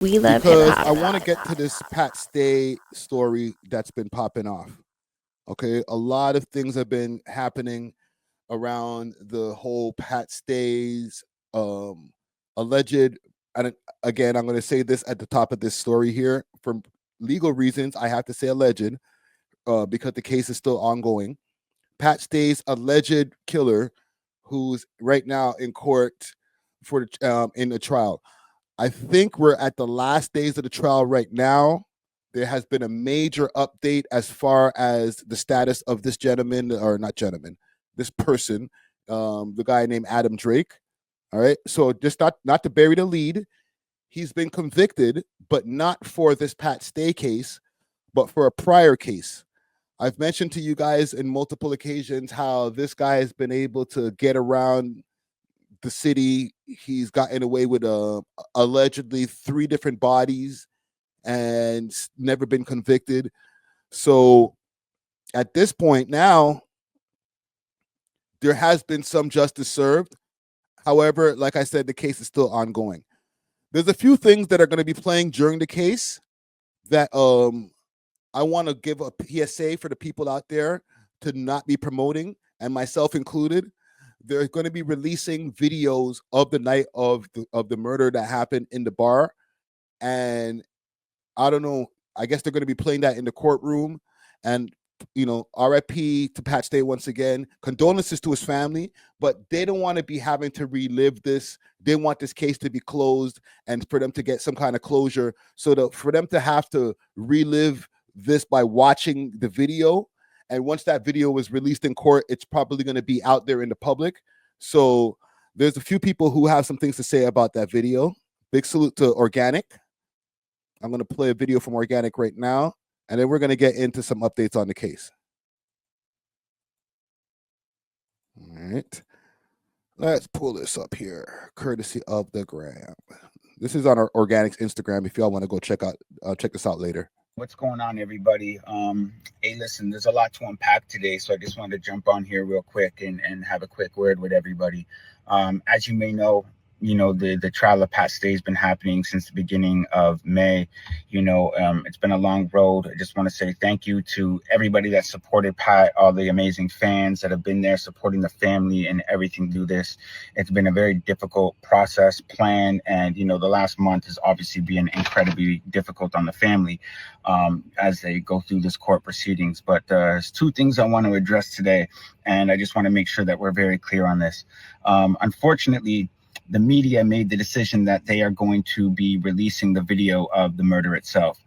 We love hip because hop. I want to get to this Pat Stay story that's been popping off. Okay, a lot of things have been happening around the whole Pat Stay's alleged. And again, I'm going to say this at the top of this story here. For legal reasons, I have to say alleged because the case is still ongoing. Pat Stay's alleged killer, who's right now in court for in the trial. I think we're at the last days of the trial right now. There has been a major update as far as the status of this gentleman, or not gentleman, this person, the guy named Adam Drake. All right. So just not to bury the lead, he's been convicted, but not for this Pat Stay case, but for a prior case. I've mentioned to you guys in multiple occasions how this guy has been able to get around the city. He's gotten away with allegedly 3 different bodies and never been convicted. So at this point now, there has been some justice served. However, like I said, the case is still ongoing. There's a few things that are going to be playing during the case that I want to give a PSA for the people out there to not be promoting, and myself included. They're going to be releasing videos of the night of the murder that happened in the bar, and I don't know. I guess they're going to be playing that in the courtroom, and R.I.P. to Pat Stay once again. Condolences to his family, but they don't want to be having to relive this. They want this case to be closed and for them to get some kind of closure. So for them to have to relive this by watching the video, and once that video is released in court, it's probably going to be out there in the public. So there's a few people who have some things to say about that video. Big salute to Organic. I'm going to play a video from Organic right now, and then we're going to get into some updates on the case. All right. Let's pull this up here, courtesy of the gram. This is on our Organic's Instagram if y'all want to go check this out later. What's going on, everybody? Hey, listen, there's a lot to unpack today, so I just wanted to jump on here real quick and have a quick word with everybody. As you may know, the trial of Pat Stay has been happening since the beginning of May. It's been a long road. I just want to say thank you to everybody that supported Pat, all the amazing fans that have been there supporting the family and everything through this. It's been a very difficult process, plan, and the last month has obviously been incredibly difficult on the family as they go through this court proceedings. But there's 2 things I want to address today, and I just want to make sure that we're very clear on this. Unfortunately, the media made the decision that they are going to be releasing the video of the murder itself.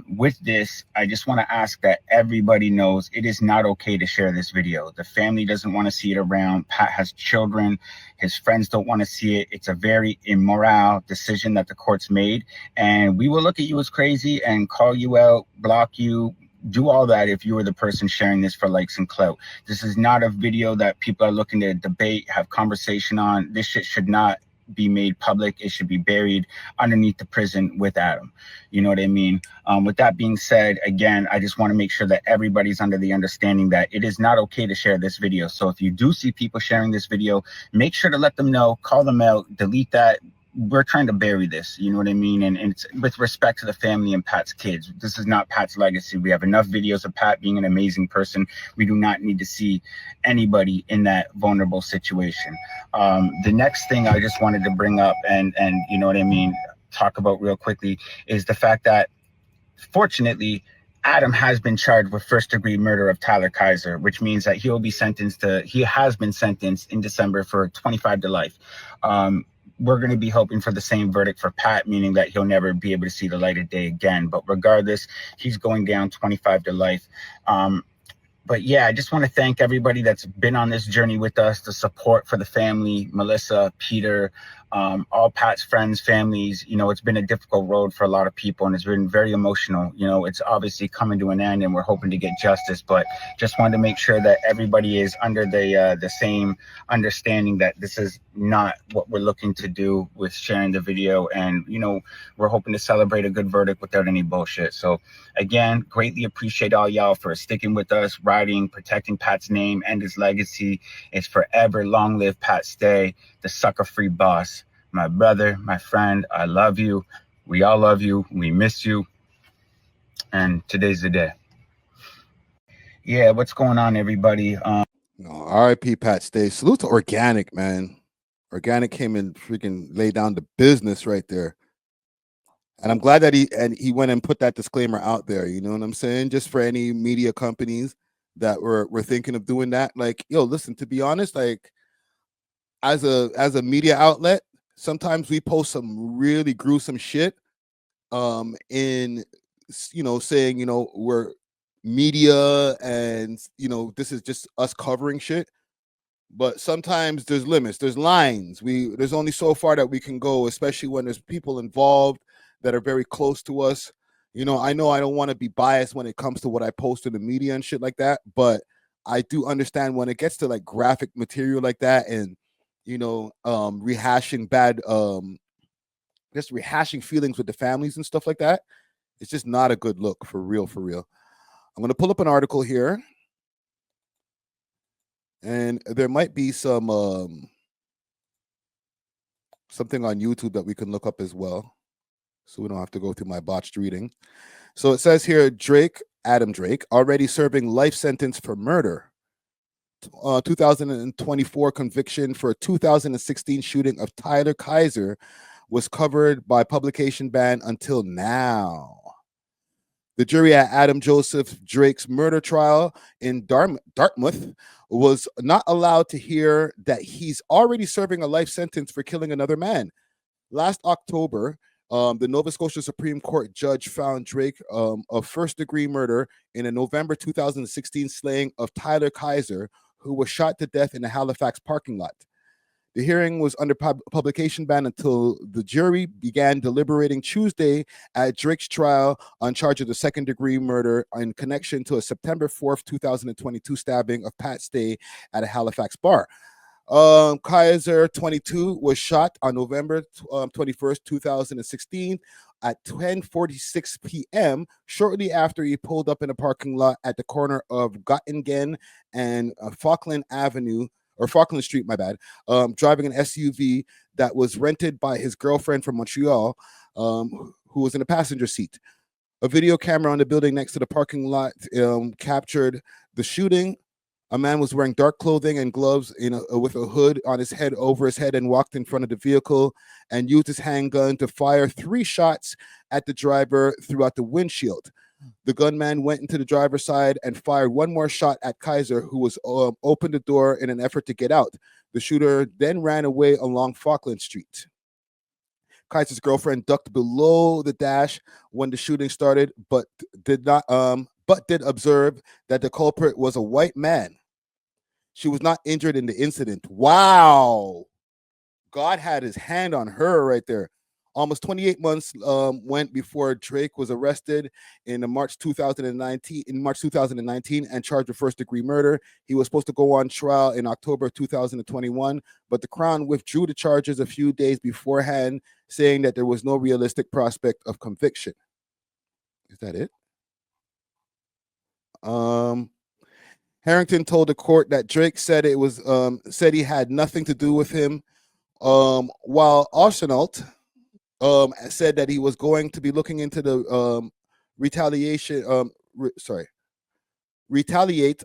With this, I just want to ask that everybody knows it is not okay to share this video. The family doesn't want to see it around. Pat has children. His friends don't want to see it. It's a very immoral decision that the court's made. And we will look at you as crazy and call you out, block you, do all that if you were the person sharing this for likes and clout. This is not a video that people are looking to debate, have conversation on. This shit should not be made public. It should be buried underneath the prison with Adam. You know what I mean? With that being said, again, I just want to make sure that everybody's under the understanding that it is not okay to share this video. So if you do see people sharing this video, make sure to let them know, call them out, delete that. We're trying to bury this, you know what I mean? And it's with respect to the family and Pat's kids. This is not Pat's legacy. We have enough videos of Pat being an amazing person. We do not need to see anybody in that vulnerable situation. The next thing I just wanted to bring up and you know what I mean, talk about real quickly is the fact that fortunately, Adam has been charged with first-degree murder of Tyler Kaiser, which means that he has been sentenced in December for 25 to life. We're going to be hoping for the same verdict for Pat, meaning that he'll never be able to see the light of day again. But regardless, he's going down 25 to life. But yeah, I just want to thank everybody that's been on this journey with us, the support for the family, Melissa, Peter, all Pat's friends, families. It's been a difficult road for a lot of people and it's been very emotional. It's obviously coming to an end and we're hoping to get justice, but just wanted to make sure that everybody is under the same understanding that this is not what we're looking to do with sharing the video. And, we're hoping to celebrate a good verdict without any bullshit. So again, greatly appreciate all y'all for sticking with us, riding, protecting Pat's name and his legacy. It's forever long live Pat Stay, the sucker-free boss. My brother, my friend, I love you. We all love you. We miss you. And today's the day. Yeah, what's going on, everybody? No, R.I.P. Pat Stay. Salute to Organic, man. Organic came and freaking laid down the business right there. And I'm glad that he went and put that disclaimer out there. You know what I'm saying? Just for any media companies that were thinking of doing that. Like, yo, listen, to be honest, like as a media outlet, sometimes we post some really gruesome shit in saying, we're media and this is just us covering shit. But sometimes there's limits, there's lines. There's only so far that we can go, especially when there's people involved that are very close to us. I know I don't want to be biased when it comes to what I post in the media and shit like that, but I do understand when it gets to like graphic material like that, and rehashing bad just rehashing feelings with the families and stuff like that. It's just not a good look, for real, for real. I'm going to pull up an article here, and there might be something on YouTube that we can look up as well, so we don't have to go through my botched reading. So it says here, Adam Drake, already serving life sentence for murder. 2024 conviction for a 2016 shooting of Tyler Kaiser was covered by publication ban until now. The jury at Adam Joseph Drake's murder trial in Dartmouth was not allowed to hear that he's already serving a life sentence for killing another man. Last October, the Nova Scotia Supreme Court judge found Drake of first-degree murder in a November 2016 slaying of Tyler Kaiser, who was shot to death in a Halifax parking lot. The hearing was under publication ban until the jury began deliberating Tuesday at Drake's trial on charge of the second-degree murder in connection to a September 4th, 2022 stabbing of Pat Stay at a Halifax bar. Kaiser, 22, was shot on November 21st, 2016 at 10:46 p.m. shortly after he pulled up in a parking lot at the corner of Gottingen and Falkland Avenue, or Falkland Street, my bad, driving an SUV that was rented by his girlfriend from Montreal, who was in the passenger seat. A video camera on the building next to the parking lot captured the shooting. A man was wearing dark clothing and gloves with a hood on his head, over his head, and walked in front of the vehicle and used his handgun to fire 3 shots at the driver throughout the windshield. The gunman went into the driver's side and fired one more shot at Kaiser, who was opened the door in an effort to get out. The shooter then ran away along Falkland Street. Kaiser's girlfriend ducked below the dash when the shooting started, but did observe that the culprit was a white man. She was not injured in the incident. Wow. God had his hand on her right there. Almost 28 months went before Drake was arrested in March 2019 and charged with first-degree murder. He was supposed to go on trial in October 2021, but the Crown withdrew the charges a few days beforehand, saying that there was no realistic prospect of conviction. Is that it? Harrington told the court that Drake said said he had nothing to do with him, while Arsenault said that he was going to be looking into the retaliate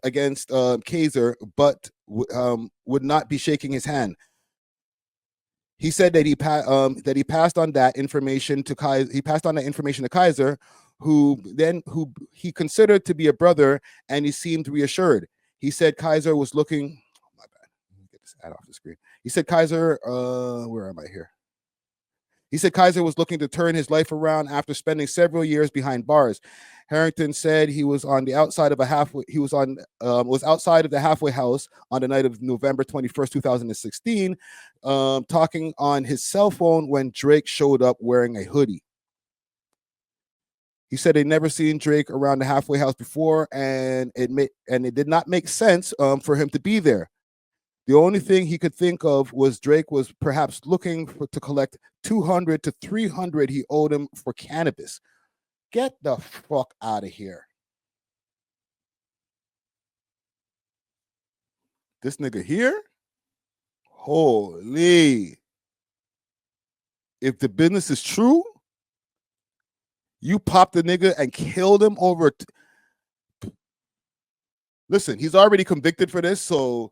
against Kaiser, but would not be shaking his hand. He said that he passed on that information to Kaiser. He passed on that information to Kaiser, who he considered to be a brother, and he seemed reassured. He said Kaiser was looking. Oh, my bad. Let me get this ad off the screen. He said Kaiser. Where am I here? He said Kaiser was looking to turn his life around after spending several years behind bars. Harrington said he was on the outside of a halfway. He was outside of the halfway house on the night of November 21st, 2016, talking on his cell phone when Drake showed up wearing a hoodie. He said they'd never seen Drake around the halfway house before, and it did not make sense for him to be there. The only thing he could think of was Drake was perhaps looking to collect $200 to $300 he owed him for cannabis. Get the fuck out of here. This nigga here? Holy. If the business is true, You popped the nigga and killed him over. Listen, he's already convicted for this, so.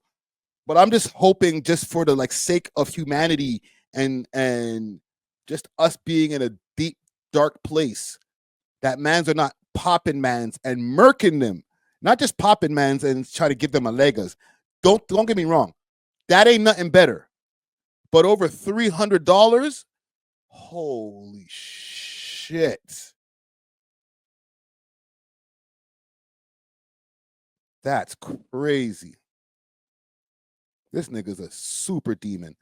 But I'm just hoping, just for the like sake of humanity and just us being in a deep dark place, that mans are not popping mans and murking them, not just popping mans and try to give them a legas. Don't get me wrong, that ain't nothing better. But over $300, holy shit, that's crazy. This nigga's a super demon.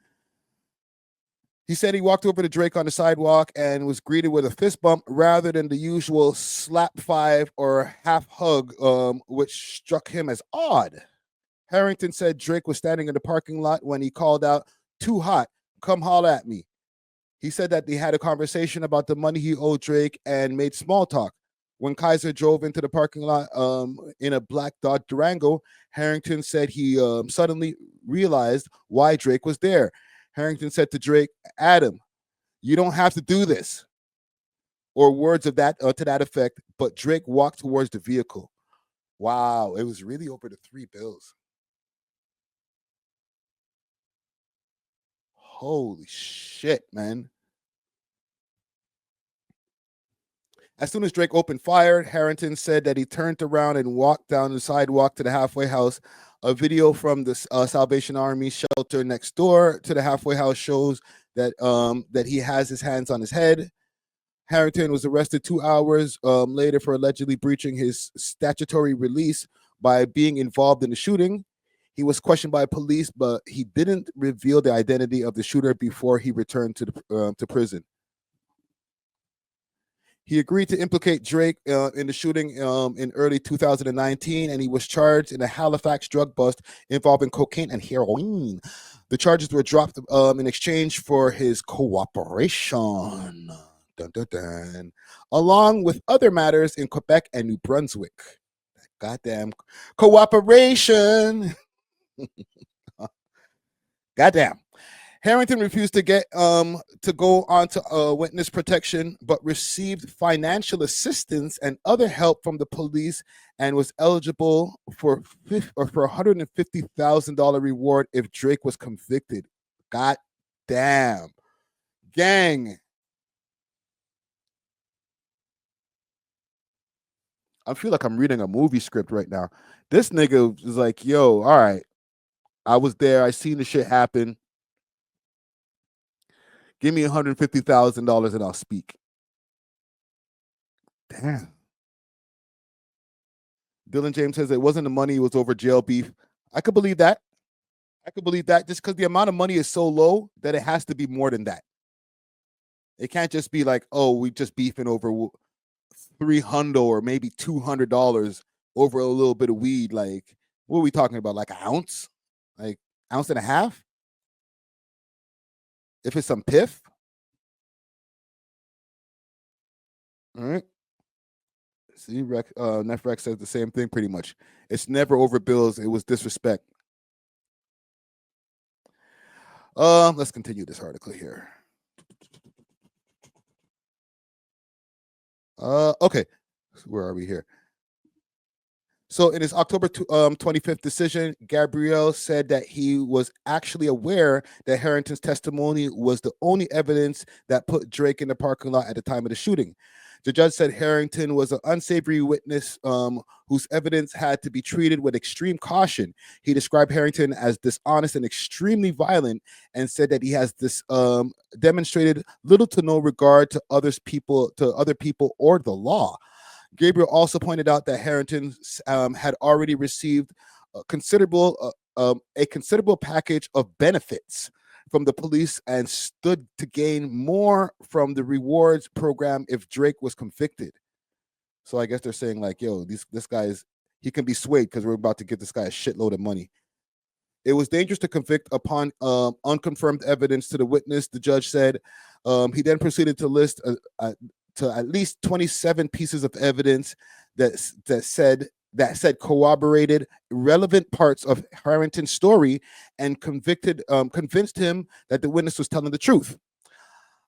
He said he walked over to Drake on the sidewalk and was greeted with a fist bump rather than the usual slap five or half hug, which struck him as odd. Harrington said Drake was standing in the parking lot when he called out, "Too hot, come holler at me." He said that they had a conversation about the money he owed Drake and made small talk. When Kaiser drove into the parking lot in a black Dodge Durango, Harrington said he suddenly realized why Drake was there. Harrington said to Drake, "Adam, you don't have to do this," or words of that to that effect. But Drake walked towards the vehicle. Wow, it was really over the $3. Holy shit, man. As soon as Drake opened fire, Harrington said that he turned around and walked down the sidewalk to the halfway house. A video from the Salvation Army shelter next door to the halfway house shows that he has his hands on his head. Harrington was arrested 2 hours later for allegedly breaching his statutory release by being involved in the shooting. He was questioned by police, but he didn't reveal the identity of the shooter before he returned to prison. He agreed to implicate Drake in the shooting in early 2019, and he was charged in a Halifax drug bust involving cocaine and heroin. The charges were dropped in exchange for his cooperation, dun, dun, dun, along with other matters in Quebec and New Brunswick. Goddamn cooperation. Goddamn. Harrington refused to go on to witness protection, but received financial assistance and other help from the police, and was eligible for $150,000 reward if Drake was convicted. God damn, gang! I feel like I'm reading a movie script right now. This nigga is like, "Yo, all right, I was there. I seen the shit happen. Give me $150,000 and I'll speak." Damn. Dylan James says it wasn't the money, it was over jail beef. I could believe that. I could believe that just because the amount of money is so low that it has to be more than that. It can't just be like, oh, we just beefing over $300 or maybe $200 over a little bit of weed. Like, what are we talking about? Like an ounce? Like ounce and a half? If it's some piff? All right. See, Nefrex says the same thing pretty much. It's never over bills. It was disrespect. Let's continue this article here. Okay. Where are we here? So in his October 25th decision, Gabriel said that he was actually aware that Harrington's testimony was the only evidence that put Drake in the parking lot at the time of the shooting. The judge said Harrington was an unsavory witness whose evidence had to be treated with extreme caution. He described Harrington as dishonest and extremely violent, and said that he has demonstrated little to no regard to other people or the law. Gabriel also pointed out that Harrington had already received a considerable package of benefits from the police and stood to gain more from the rewards program if Drake was convicted. So I guess they're saying like, yo, this guy's, he can be swayed because we're about to give this guy a shitload of money. It was dangerous to convict upon unconfirmed evidence to the witness, the judge said. He then proceeded to list to at least 27 pieces of evidence that said corroborated relevant parts of Harrington's story and convinced him that the witness was telling the truth.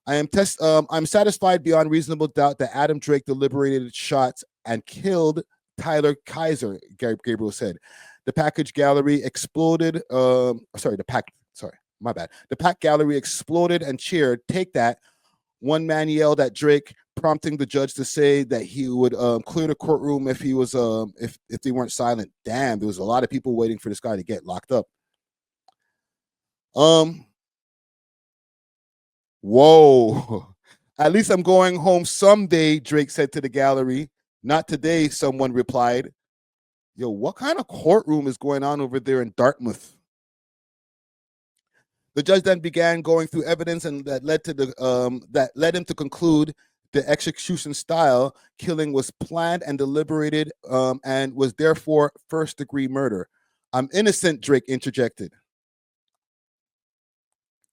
I'm satisfied beyond reasonable doubt that Adam Drake deliberated shots and killed Tyler Kaiser, Gabriel said. The package gallery exploded. Sorry, my bad. The pack gallery exploded and cheered. Take that. One man yelled at Drake, prompting the judge to say that he would clear the courtroom if he was if they weren't silent. Damn, there was a lot of people waiting for this guy to get locked up. Whoa. At least I'm going home someday, Drake said to the gallery. Not today, someone replied. Yo, what kind of courtroom is going on over there in Dartmouth? The judge then began going through evidence, and that led him to conclude the execution style killing was planned and deliberated, and was therefore first-degree murder. I'm innocent, Drake interjected.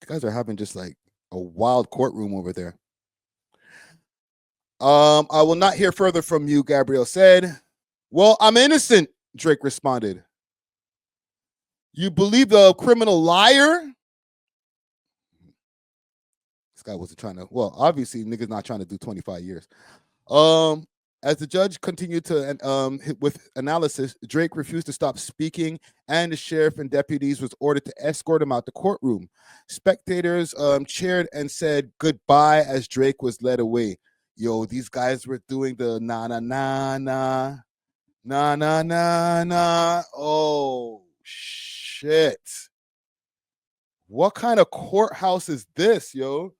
You guys are having just like a wild courtroom over there. I will not hear further from you, Gabriel said. Well, I'm innocent, Drake responded. You believe the criminal liar? This guy wasn't trying to, well, obviously niggas not trying to do 25 years. As the judge continued to with analysis, Drake refused to stop speaking, and the sheriff and deputies was ordered to escort him out the courtroom. Spectators cheered and said goodbye as Drake was led away. Yo, these guys were doing the na na na na na na na na. Oh shit! What kind of courthouse is this, yo?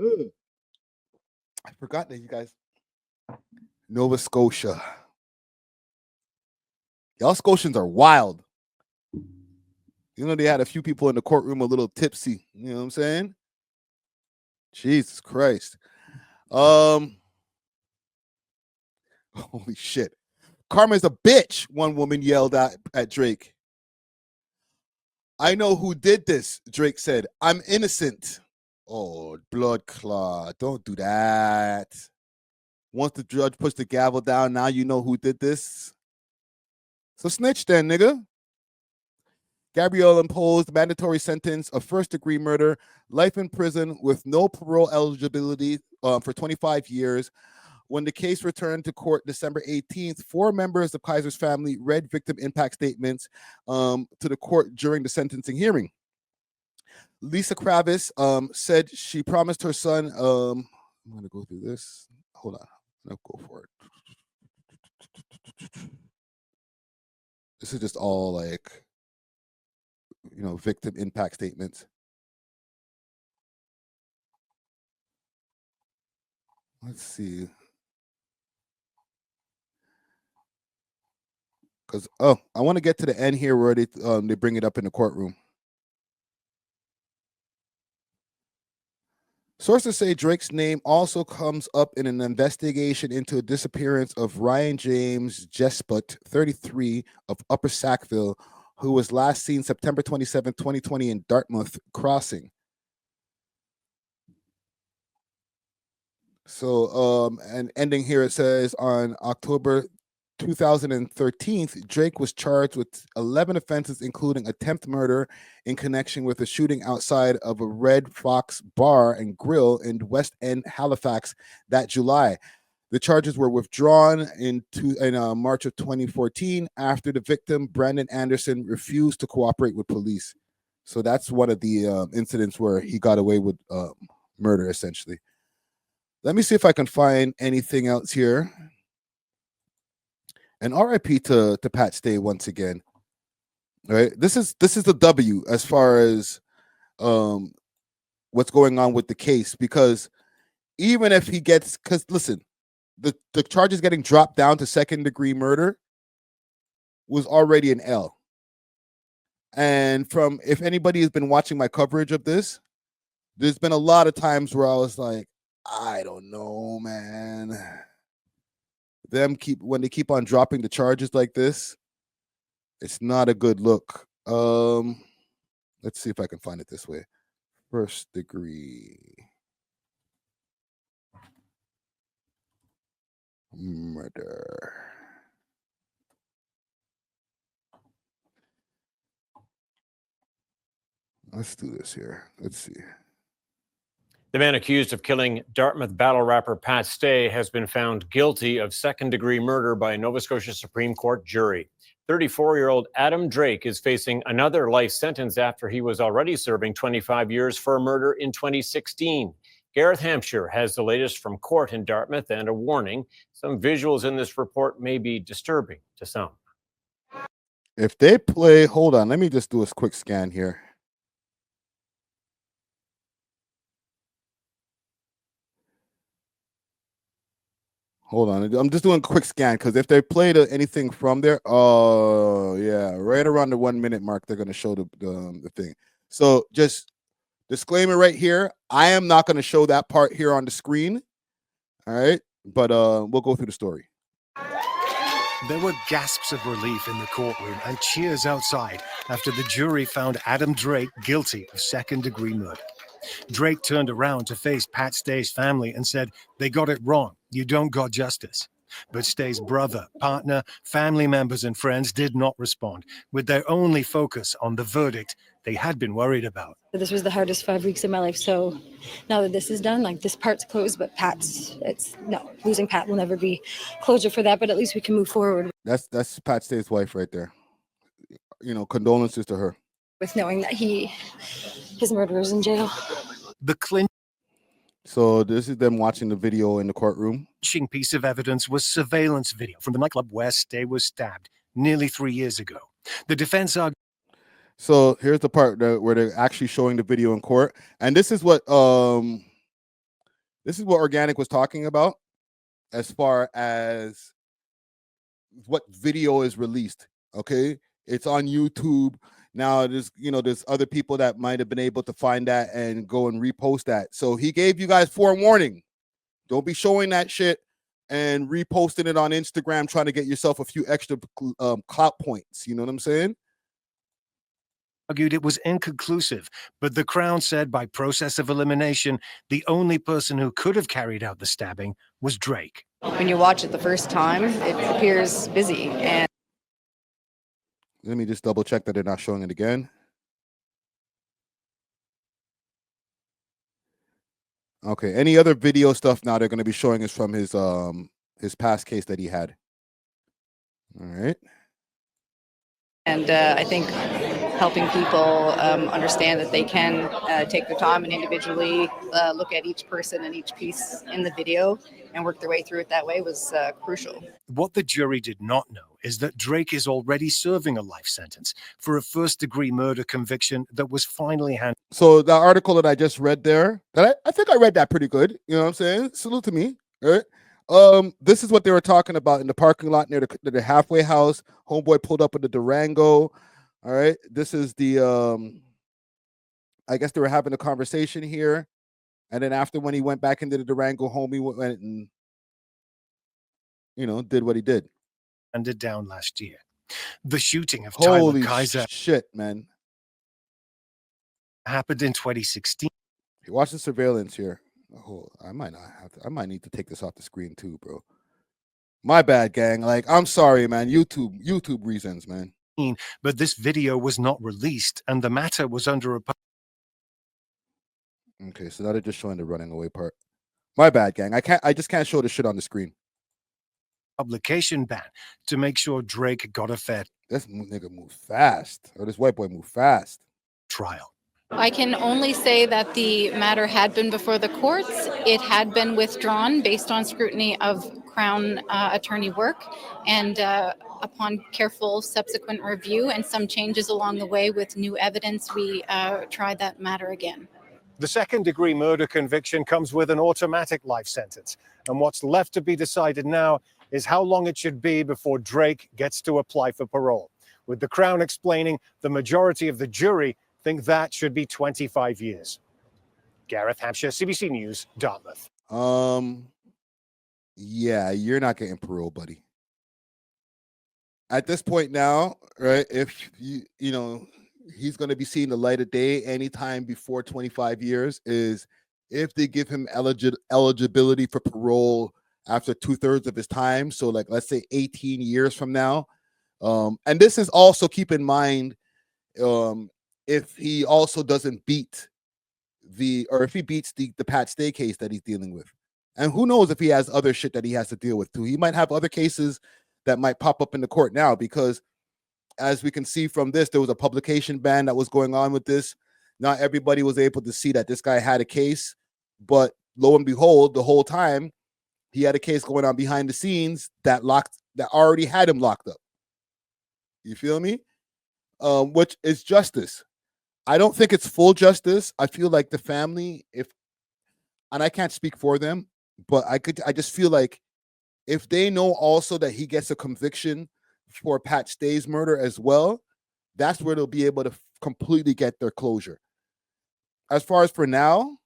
Ugh. I forgot that you guys. Nova Scotia. Y'all Scotians are wild. You know, they had a few people in the courtroom a little tipsy. You know what I'm saying? Jesus Christ. Holy shit. Karma's a bitch, one woman yelled at Drake. I know who did this, Drake said. I'm innocent. Oh, blood clot. Don't do that. Once the judge puts the gavel down, now you know who did this. So snitch then, nigga. Gabriel imposed mandatory sentence of first-degree murder, life in prison with no parole eligibility for 25 years. When the case returned to court December 18th, 4 members of Kaiser's family read victim impact statements to the court during the sentencing hearing. Lisa Kravis said she promised her son. I'm going to go through this. Hold on. I'll go for it. This is just all like, victim impact statements. Let's see. Because I want to get to the end here where they bring it up in the courtroom. Sources say Drake's name also comes up in an investigation into a disappearance of Ryan James Jesput, 33, of Upper Sackville, who was last seen September 27, 2020 in Dartmouth Crossing. So, and ending here, it says on October 2013, Drake was charged with 11 offenses, including attempt murder in connection with a shooting outside of a Red Fox bar and grill in West End, Halifax, that July. The charges were withdrawn in March of 2014 after the victim, Brandon Anderson, refused to cooperate with police. So that's one of the incidents where he got away with murder, essentially. Let me see if I can find anything else here. And RIP to Pat Stay once again. All right, this is the W as far as what's going on with the case, because even if he gets, because listen, the charges getting dropped down to second-degree murder was already an L. And from, if anybody has been watching my coverage of this, there's been a lot of times where I was like, I don't know, man. When they keep on dropping the charges like this, it's not a good look. Let's see if I can find it this way. First degree murder. Let's do this here. Let's see. The man accused of killing Dartmouth battle rapper Pat Stay has been found guilty of second-degree murder by a Nova Scotia Supreme Court jury. 34-year-old Adam Drake is facing another life sentence after he was already serving 25 years for a murder in 2016. Gareth Hampshire has the latest from court in Dartmouth and a warning. Some visuals in this report may be disturbing to some. If they play, hold on, let me just do a quick scan here. Hold on, I'm just doing a quick scan because if they played anything from there, oh yeah, right around the 1 minute mark, they're going to show the thing. So just disclaimer right here, I am not going to show that part here on the screen. All right, but we'll go through the story. There were gasps of relief in the courtroom and cheers outside after the jury found Adam Drake guilty of second-degree murder. Drake turned around to face Pat Stay's family and said, "They got it wrong. You don't got justice." But Stay's brother, partner, family members and friends did not respond, with their only focus on the verdict they had been worried about. This was the hardest 5 weeks of my life, so now that this is done, like, this part's closed, but losing Pat will never be closure for that, but at least we can move forward. That's Pat Stay's wife right there. You know, condolences to her. With knowing that his murderer's in jail. The clinching So this is them watching the video in the courtroom. piece of evidence was surveillance video from the nightclub where Stay was stabbed nearly 3 years ago. The defense argued. So here's the part where they're actually showing the video in court, and this is what Organic was talking about as far as what video is released. Okay, it's on YouTube now. There's other people that might have been able to find that and go and repost that. So he gave you guys forewarning. Don't be showing that shit and reposting it on Instagram trying to get yourself a few extra clout points. You know what I'm saying? Argued it was inconclusive, but the Crown said by process of elimination, the only person who could have carried out the stabbing was Drake. When you watch it the first time, it appears busy. And let me just double check that they're not showing it again. Okay, any other video stuff now they're going to be showing us from his past case that he had. All right. And I think helping people understand that they can take their time and individually look at each person and each piece in the video and work their way through it that way was crucial. What the jury did not know is that Drake is already serving a life sentence for a first-degree murder conviction that was finally handed. So the article that I just read there, that I think I read that pretty good. You know what I'm saying? Salute to me. All right. This is what they were talking about in the parking lot near the halfway house. Homeboy pulled up in the Durango. All right. This is the I guess they were having a conversation here. And then after, when he went back into the Durango, homie went and, did what he did. Handed down last year. The shooting of Holy Tyler Kaiser shit, man. Happened in 2016. Hey, watch the surveillance here. Oh, I might need to take this off the screen too, bro. My bad, gang. Like, I'm sorry, man. YouTube reasons, man. But this video was not released, and the matter was under a. Okay, so now they're just showing the running away part. My bad, gang. I just can't show the shit on the screen. Publication ban to make sure Drake got a fair. This nigga moved fast, or this white boy moved fast. Trial. I can only say that the matter had been before the courts. It had been withdrawn based on scrutiny of Crown attorney work, and upon careful subsequent review and some changes along the way with new evidence, we tried that matter again. The second-degree murder conviction comes with an automatic life sentence, and what's left to be decided now is how long it should be before Drake gets to apply for parole, with the Crown explaining the majority of the jury think that should be 25 years. Gareth Hampshire, CBC News, Dartmouth. Yeah, you're not getting parole, buddy. At this point now, right, if he's going to be seeing the light of day anytime before 25 years is if they give him eligibility for parole after 2/3 of his time. So, like, let's say 18 years from now. And this is also, keep in mind, if he also doesn't beat if he beats the Pat Stay case that he's dealing with. And who knows if he has other shit that he has to deal with too. He might have other cases that might pop up in the court now, because as we can see from this, there was a publication ban that was going on with this. Not everybody was able to see that this guy had a case, but lo and behold, the whole time he had a case going on behind the scenes that already had him locked up. You feel me? Which is justice. I don't think it's full justice. I feel like the family, and I can't speak for them, but I just feel like if they know also that he gets a conviction for Pat Stay's murder as well, that's where they'll be able to completely get their closure. As far as for now,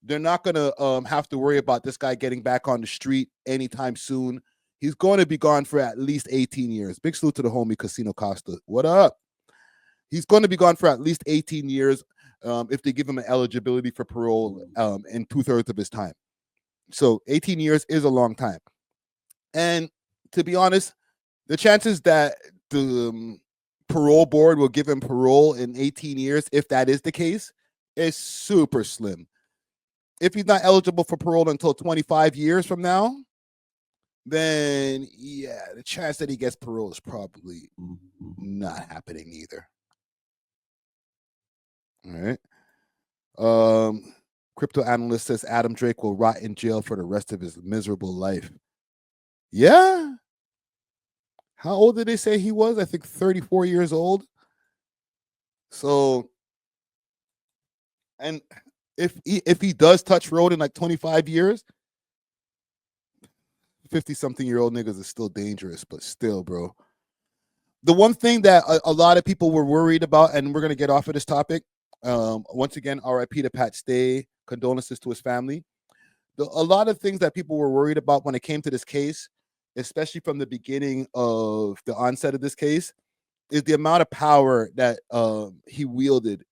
they're not going to have to worry about this guy getting back on the street anytime soon. He's going to be gone for at least 18 years. Big salute to the homie Casino Costa. What up? He's going to be gone for at least 18 years if they give him an eligibility for parole in 2/3 of his time. So 18 years is a long time. And to be honest, the chances that the parole board will give him parole in 18 years, if that is the case, is super slim. If he's not eligible for parole until 25 years from now, then yeah, the chance that he gets parole is probably not happening either. All right. Crypto analyst says Adam Drake will rot in jail for the rest of his miserable life. Yeah. How old did they say he was? I think 34 years old. So, and if he does touch road in like 25 years, 50-something-year-old niggas is still dangerous, but still, bro. The one thing that a lot of people were worried about, and we're going to get off of this topic, once again, RIP to Pat Stay, condolences to his family. A lot of things that people were worried about when it came to this case, especially from the beginning of the onset of this case, is the amount of power that he wielded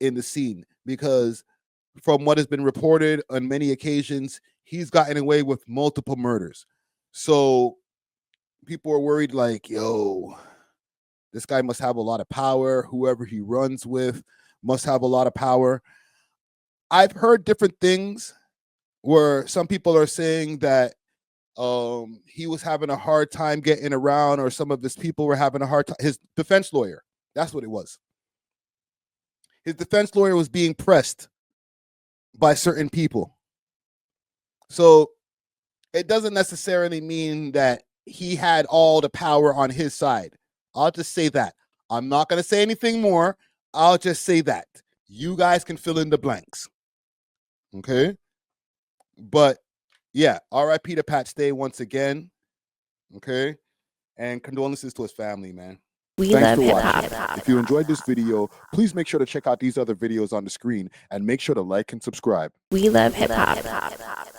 in the scene. Because from what has been reported on many occasions, he's gotten away with multiple murders. So people are worried like, yo, this guy must have a lot of power. Whoever he runs with must have a lot of power. I've heard different things where some people are saying that he was having a hard time getting around, or some of his people were having a hard time. His defense lawyer, that's what it was. His defense lawyer was being pressed by certain people. So it doesn't necessarily mean that he had all the power on his side. I'll just say that. I'm not going to say anything more. I'll just say that. You guys can fill in the blanks. Okay? But yeah, RIP to Pat Stay once again. Okay? And condolences to his family, man. Thanks for watching. If you enjoyed this video, please make sure to check out these other videos on the screen and make sure to like and subscribe. We love hip hop.